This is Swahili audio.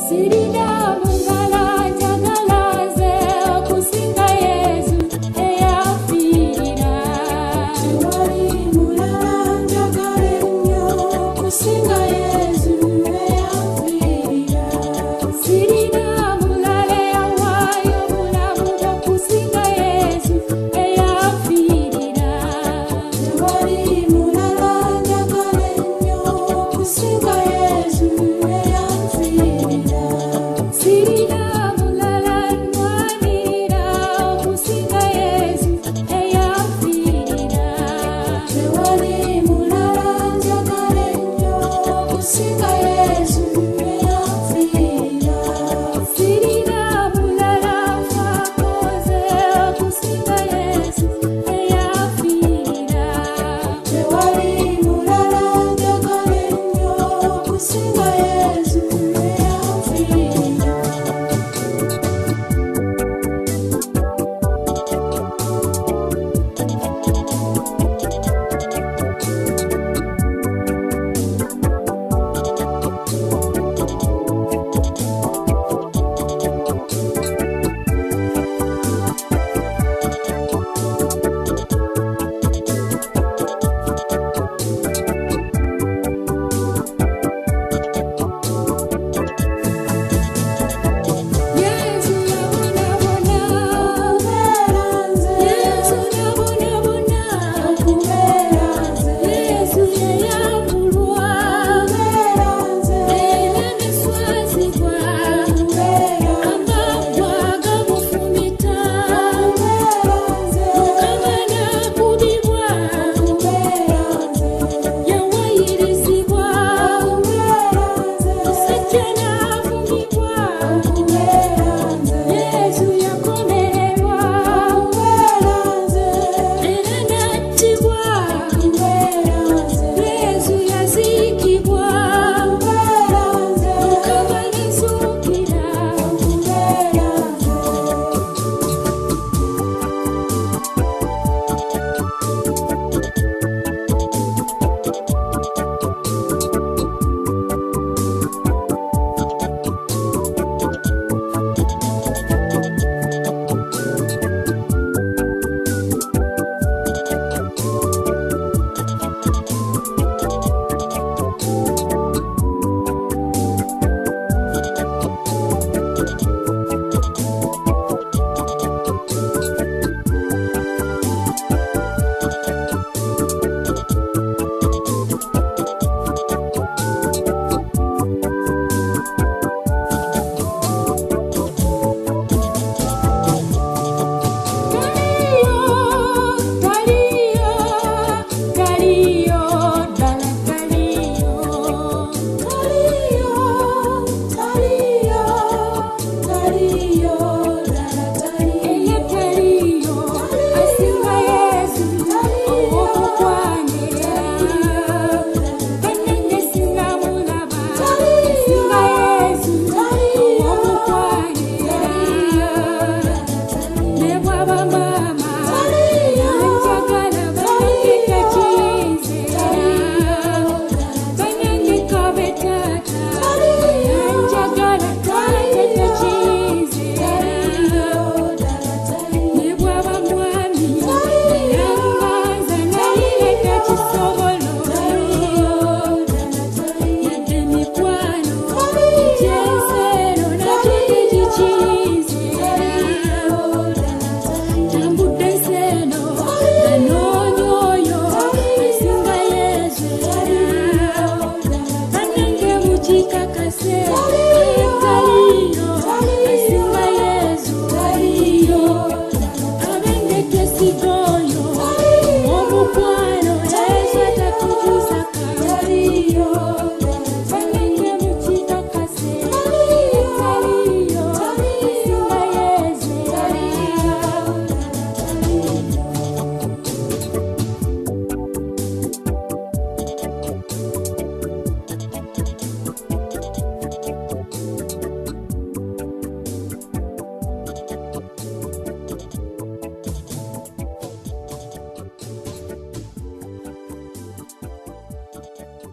Sirina Mulala Anjagala okusinga Yezu eyanfirira. Tewali mulala njagala ennyo okusinga Yezu eyanfirira. Sirina mulala eyawaayo obulamu bwe okusinga Yezu eyanfirira. Tewali mulala njagala ennyo okusinga Yezu eyanfirira. Sirina mulala nnwanirira okusinga Yezu eyanfirira. Tewali mulala njagala ennyo okusinga Yezu eyanfirira. Sirina mulala nfakoze okusinga Yezu eyanfirira. Tewali mulala njagala ennyo okusinga Yezu eyanfirira. Yezu yabonabona okubeera nze. Yezu yabonabona okubeera nze. Yezu yayambulwa okubeera nze. Era ne swazibwa okubeera nze. Amagwa gamufumita okubeera nze. Mukama n'akubibwa okubeera nze. Yawayirizibwa okubeera nze. Musajja n'avumibwa okubeera nze. Yezu yakomererwa okubeera nze. Era n'attibwa okubeera nze. Yezu yaziikibwa okubeera nze. Mukama n'azuukira okubeera nze. Taliyo